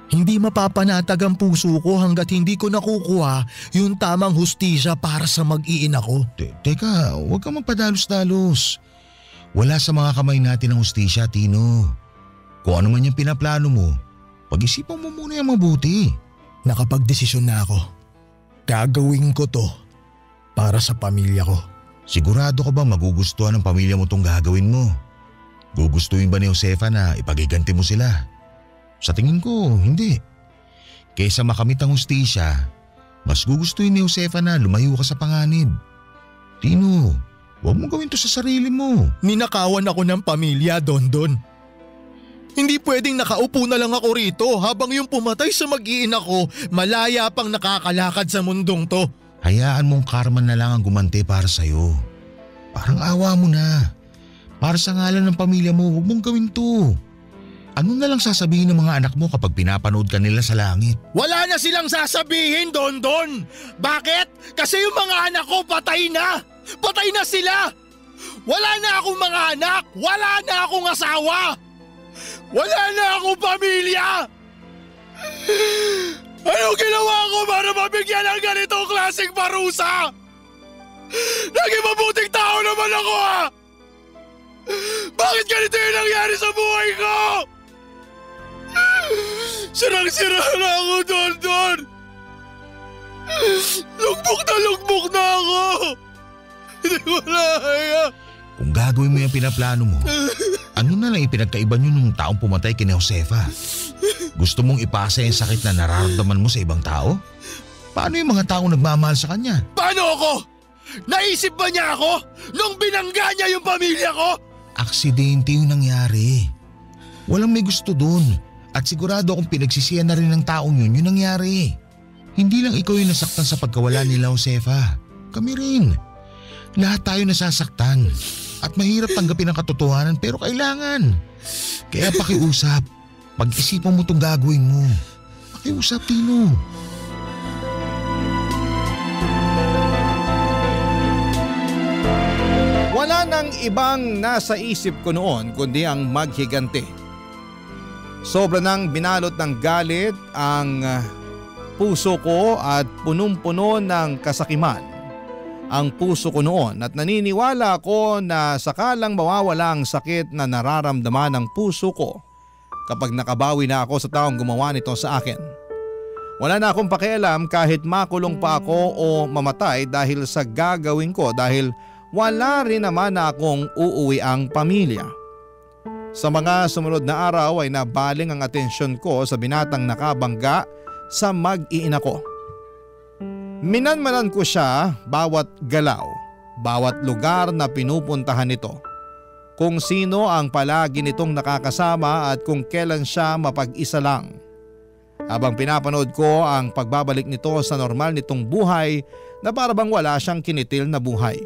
Hindi mapapanatag ang puso ko hanggat hindi ko nakukuha yung tamang hustisya para sa mag-iina ko. Teka, huwag kang magpadalos-dalos. Wala sa mga kamay natin ang hustisya, Tino. Kung ano man yung pinaplano mo, pag-isipan mo muna yung mabuti. Nakapagdesisyon na ako. Gagawin ko to para sa pamilya ko. Sigurado ka bang magugustuhan ng pamilya mo tong gagawin mo? Gugustuhin ba ni Josefa na ipagiganti mo sila? Sa tingin ko, hindi. Kaysa makamit ang hustisya, mas gugustuhin ni Josefa na lumayo ka sa panganib. Tino, huwag mo gawin to sa sarili mo. Ninakawan ako ng pamilya, Dondon. Hindi pwedeng nakaupo na lang ako rito habang yung pumatay sa mag-iina ko malaya pang nakakalakad sa mundong to. Hayaan mong karma na lang ang gumanti para sa'yo. Parang awa mo na. Para sa ngalan ng pamilya mo, huwag mong gawin to. Ano na lang sasabihin ng mga anak mo kapag pinapanood ka nila sa langit? Wala na silang sasabihin, Dondon. Bakit? Kasi yung mga anak ko patay na. Patay na sila. Wala na akong mga anak. Wala na akong asawa. Wala na akong pamilya. Anong ginawa ko para mabigyan ng ganitong klaseng parusa? Naging mabuting tao naman ako ha! Bakit ganito yung nangyari sa buhay ko? Sirang-sira na ako, Dondon. Lugbok na ako. Hindi ko na kaya. Kung gagawin mo yung pinaplano mo, ano na lang ipinagkaiba nyo nung taong pumatay kina Josefa? Gusto mong ipasa yung sakit na nararamdaman mo sa ibang tao? Paano yung mga taong nagmamahal sa kanya? Paano ako? Naisip ba niya ako nung binangga niya yung pamilya ko? Aksidente yung nangyari. Walang may gusto dun. At sigurado akong pinagsisiyan na rin ng taong yun yung nangyari. Hindi lang ikaw yung nasaktan sa pagkawala nila Josefa. Kami rin. Lahat tayo nasasaktan. At mahirap tanggapin ang katotohanan pero kailangan. Kaya pakiusap. Pag-isipan mo itong gagawin mo. Pakiusap, Tino. Wala nang ibang nasa isip ko noon kundi ang maghiganti. Sobra nang binalot ng galit ang puso ko at punong-puno ng kasakiman ang puso ko noon at naniniwala ako na sakalang mawawala ang sakit na nararamdaman ng puso ko kapag nakabawi na ako sa taong gumawa nito sa akin. Wala na akong pakialam kahit makulong pa ako o mamatay dahil sa gagawin ko dahil wala rin naman na akong uuwi ang pamilya. Sa mga sumunod na araw ay nabaling ang atensyon ko sa binatang nakabangga sa mag-iina ko. Minanmanan ko siya bawat galaw, bawat lugar na pinupuntahan nito. Kung sino ang palagi nitong nakakasama at kung kailan siya mapag-isa lang. Habang pinapanood ko ang pagbabalik nito sa normal nitong buhay na parabang wala siyang kinitil na buhay.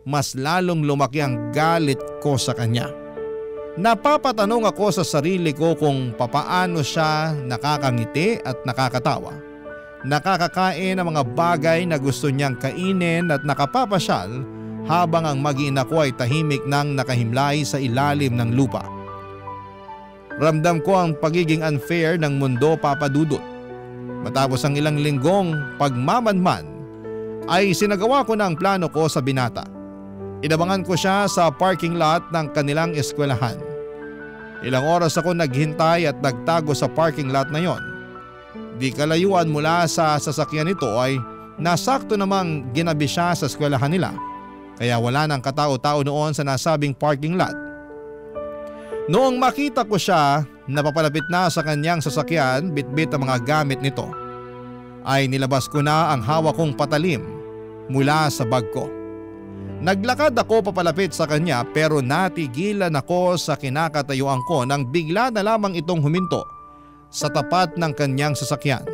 Mas lalong lumaki ang galit ko sa kanya. Napapatanong ako sa sarili ko kung papaano siya nakakangiti at nakakatawa. Nakakakain ng mga bagay na gusto niyang kainin at nakapapasyal habang ang mag-iina ko ay tahimik nang nakahimlay sa ilalim ng lupa. Ramdam ko ang pagiging unfair ng mundo, Papa Dudut. Matapos ang ilang linggong pagmamanman ay sinagawa ko na ang plano ko sa binata. Inabangan ko siya sa parking lot ng kanilang eskwelahan. Ilang oras ako naghintay at nagtago sa parking lot na yon. Di kalayuan mula sa sasakyan nito ay nasakto namang ginabi siya sa eskwelahan nila. Kaya wala nang katao-tao noon sa nasabing parking lot. Noong makita ko siya, napapalapit na sa kanyang sasakyan, bitbit ang mga gamit nito. Ay nilabas ko na ang hawak kong patalim mula sa bag ko. Naglakad ako papalapit sa kanya pero natigilan ako sa kinakatayuan ko nang bigla na lamang itong huminto sa tapat ng kanyang sasakyan.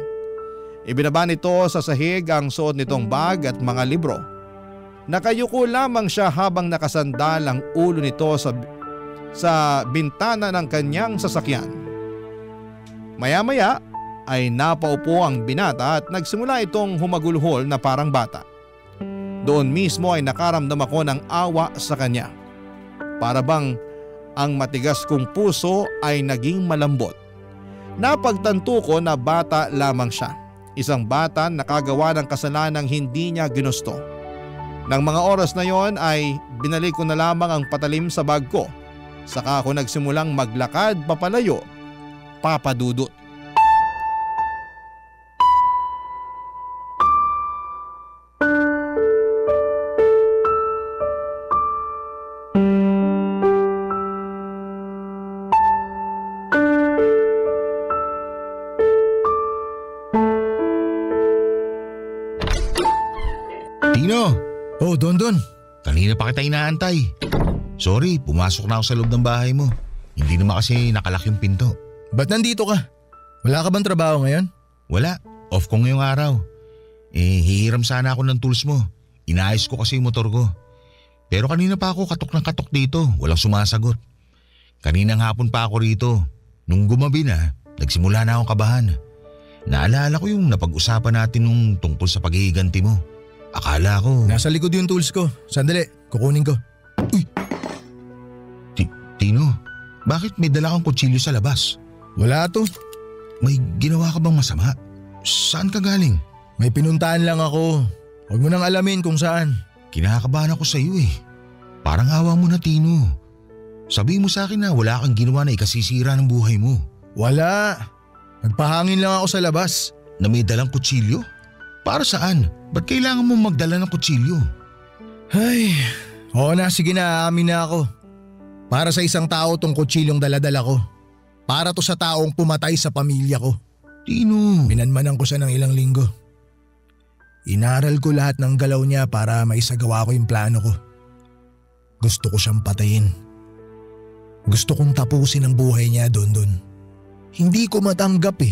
Ibinaba nito sa sahig ang suot nitong bag at mga libro. Nakayuko lamang siya habang nakasandal ang ulo nito sa bintana ng kanyang sasakyan. Maya-maya ay napaupo ang binata at nagsimula itong humagulhol na parang bata. Doon mismo ay nakaramdam ako ng awa sa kanya. Para bang ang matigas kong puso ay naging malambot. Napagtanto ko na bata lamang siya. Isang bata na nakagawa ng kasalanang hindi niya ginusto. Nang mga oras na yon ay binalik ko na lamang ang patalim sa bag ko. Saka ako nagsimulang maglakad papalayo, Papa Dudut. Tino! Oh, Dondon. Kanina pa kita inaantay. Sorry, pumasok na ako sa loob ng bahay mo. Hindi naman kasi nakalak yung pinto. Ba't nandito ka? Wala ka bang trabaho ngayon? Wala, off ko ngayong araw. Hihiram sana ako ng tools mo. Inaayos ko kasi yung motor ko. Pero kanina pa ako katok ng katok dito, walang sumasagot. Kaninang hapon pa ako rito. Nung gumabi na, nagsimula na akong kabahan. Naalala ko yung napag-usapan natin nung tungkol sa paghihiganti mo. Akala ko… Nasa likod yung tools ko. Sandali, kukunin ko. Uy! Tino, bakit may dala kang kutsilyo sa labas? Wala to. May ginawa ka bang masama? Saan ka galing? May pinuntahan lang ako. Huwag mo nang alamin kung saan. Kinakabahan ako sa iyo eh. Parang awa mo na, Tino. Sabi mo sa akin na wala kang ginawa na ikasisira ng buhay mo. Wala. Nagpahangin lang ako sa labas. Na may dalang kutsilyo? Para saan? Ba't kailangan mo magdala ng kutsilyo? Ay, oo na, sige na, aamin na ako. Para sa isang tao tong kutsilyong daladala ko. Para to sa taong pumatay sa pamilya ko. Tino. Minanmanan ko siya ng ilang linggo. Inaral ko lahat ng galaw niya para maisagawa ko yung plano ko. Gusto ko siyang patayin. Gusto kong tapusin ang buhay niya, Dondon. Hindi ko matanggap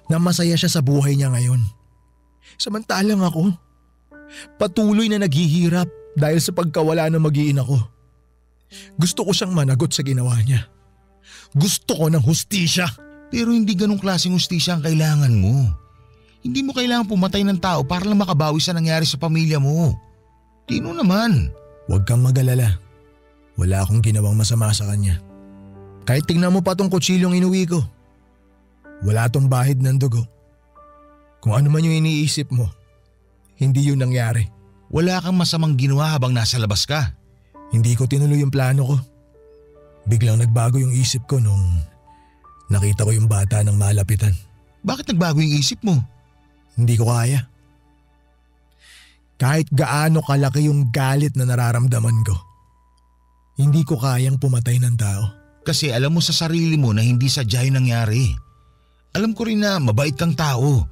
na masaya siya sa buhay niya ngayon. Samantalang ako, patuloy na naghihirap dahil sa pagkawala ng mag-iina ko. Gusto ko siyang managot sa ginawa niya. Gusto ko ng hustisya. Pero hindi ganong klaseng hustisya ang kailangan mo. Hindi mo kailangan pumatay ng tao para lang makabawi sa nangyari sa pamilya mo. Tino naman. Huwag kang mag-alala. Wala akong ginawang masama sa kanya. Kahit tingnan mo pa tong kutsilyong inuwi ko. Wala tong bahid ng dugo. Kung ano man yung iniisip mo, hindi yun nangyari. Wala kang masamang ginawa habang nasa labas ka. Hindi ko tinuloy yung plano ko. Biglang nagbago yung isip ko nung nakita ko yung bata ng malapitan. Bakit nagbago yung isip mo? Hindi ko kaya. Kahit gaano kalaki yung galit na nararamdaman ko, hindi ko kayang pumatay ng tao. Kasi alam mo sa sarili mo na hindi sadya yung nangyari. Alam ko rin na mabait kang tao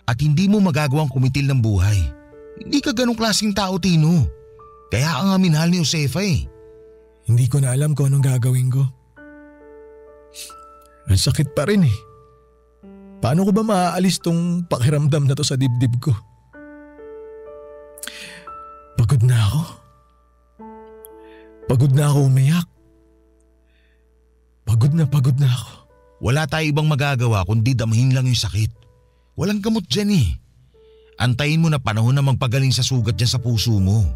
at hindi mo magagawang kumitil ng buhay. Hindi ka ganong klaseng tao, Tino. Kaya ka nga minahal ni Josefa Hindi ko na alam kung anong gagawin ko. Ang sakit pa rin Paano ko ba maaalis tong pakiramdam na to sa dibdib ko? Pagod na ako. Pagod na ako umiyak. Pagod na ako. Wala tayo ibang magagawa kundi damahin lang yung sakit. Walang gamot dyan Antayin mo na panahon na magpagaling sa sugat dyan sa puso mo.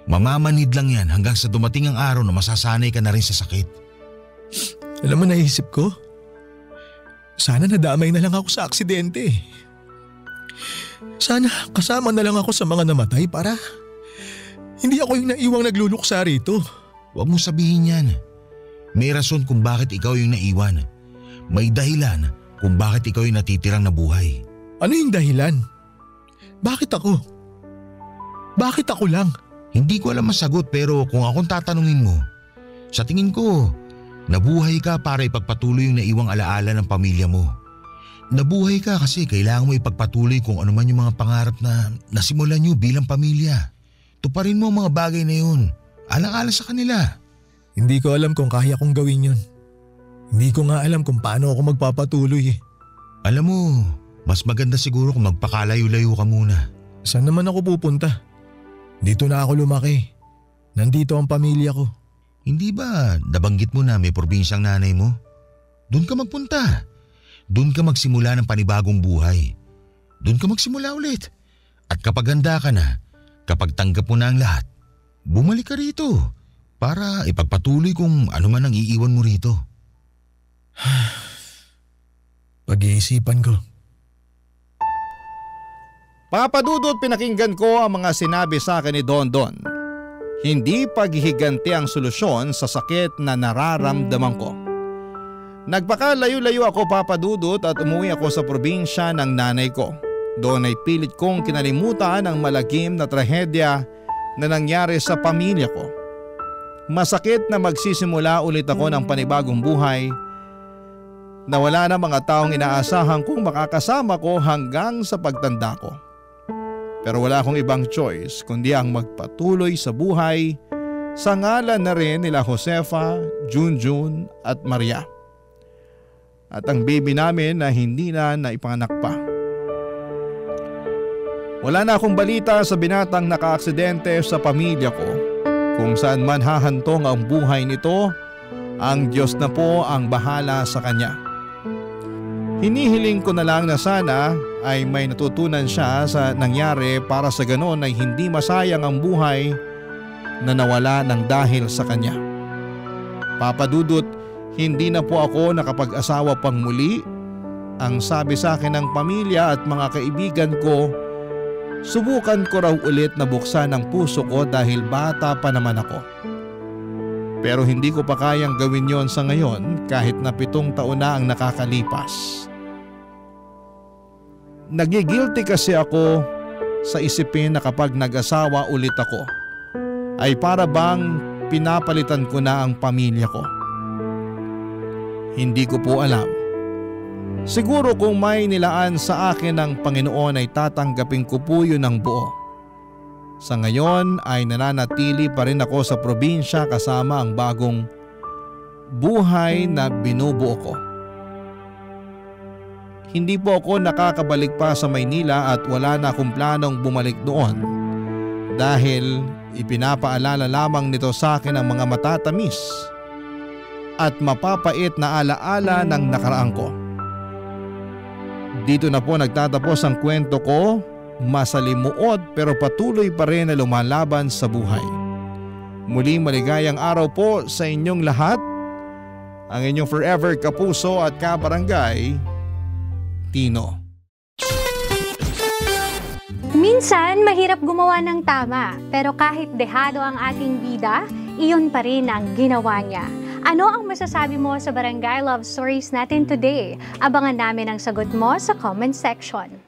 Mamamanid lang yan hanggang sa dumating ang araw na masasanay ka na rin sa sakit. Alam mo, naisip ko, sana nadamay na lang ako sa aksidente. Sana kasama na lang ako sa mga namatay para hindi ako yung naiwang nagluluksa rito. Huwag mo sabihin yan. May rason kung bakit ikaw yung naiwan. May dahilan kung bakit ikaw yung natitirang nabuhay. Ano yung dahilan? Bakit ako? Bakit ako lang? Hindi ko alam masagot pero kung akong tatanungin mo, sa tingin ko, nabuhay ka para ipagpatuloy yung naiwang alaala ng pamilya mo. Nabuhay ka kasi kailangan mo ipagpatuloy kung ano man yung mga pangarap na nasimulan nyo bilang pamilya. Tuparin mo ang mga bagay na yun. Alang-ala sa kanila. Hindi ko alam kung kaya kong gawin yun. Hindi ko nga alam kung paano ako magpapatuloy Alam mo, mas maganda siguro kung magpakalayo-layo ka muna. Saan naman ako pupunta? Dito na ako lumaki. Nandito ang pamilya ko. Hindi ba nabanggit mo na may probinsyang nanay mo? Doon ka magpunta. Doon ka magsimula ng panibagong buhay. Doon ka magsimula ulit. At kapag handa ka na, kapag tanggap mo na ang lahat, bumalik ka rito para ipagpatuloy kung ano man ang iiwan mo rito. Pag-iisipan ko. Papadudot, pinakinggan ko ang mga sinabi sa akin ni Dondon. Hindi paghihiganti ang solusyon sa sakit na nararamdaman ko. Nagpakalayo-layo ako, Papadudot, at umuwi ako sa probinsya ng nanay ko. Doon ay pilit kong kinalimutan ang malagim na trahedya na nangyari sa pamilya ko. Masakit na magsisimula ulit ako ng panibagong buhay na wala na mga taong inaasahan kong makakasama ko hanggang sa pagtanda ko. Pero wala akong ibang choice kundi ang magpatuloy sa buhay sa ngalan na rin nila Josefa, Junjun at Maria. At ang baby namin na hindi na naipanganak pa. Wala na akong balita sa binatang nakaaksidente sa pamilya ko. Kung saan man hahantong ang buhay nito, ang Diyos na po ang bahala sa kanya. Hinihiling ko na lang na sana ay may natutunan siya sa nangyari para sa ganon ay hindi masayang ang buhay na nawala ng dahil sa kanya. Papadudot, hindi na po ako nakapag-asawa pang muli. Ang sabi sa akin ng pamilya at mga kaibigan ko, subukan ko raw ulit na buksan ang puso ko dahil bata pa naman ako. Pero hindi ko pa kayang gawin yon sa ngayon kahit na 7 taon na ang nakakalipas. Nagigilty kasi ako sa isipin na kapag nag-asawa ulit ako, ay para bang pinapalitan ko na ang pamilya ko. Hindi ko po alam. Siguro kung may nilaan sa akin ng Panginoon ay tatanggapin ko po yun ng buo. Sa ngayon ay nananatili pa rin ako sa probinsya kasama ang bagong buhay na binubuo ko. Hindi po ako nakakabalik pa sa Maynila at wala na akong planong bumalik doon dahil ipinapaalala lamang nito sa akin ang mga matatamis at mapapait na alaala ng nakaraan ko. Dito na po nagtatapos ang kwento ko. Masalimuot pero patuloy pa rin na lumalaban sa buhay. Muling maligayang araw po sa inyong lahat. Ang inyong forever kapuso at kabarangay, Tino. Minsan, mahirap gumawa ng tama, pero kahit dehado ang ating bida, iyon pa rin ang ginawa niya. Ano ang masasabi mo sa Barangay Love Stories natin today? Abangan namin ang sagot mo sa comment section.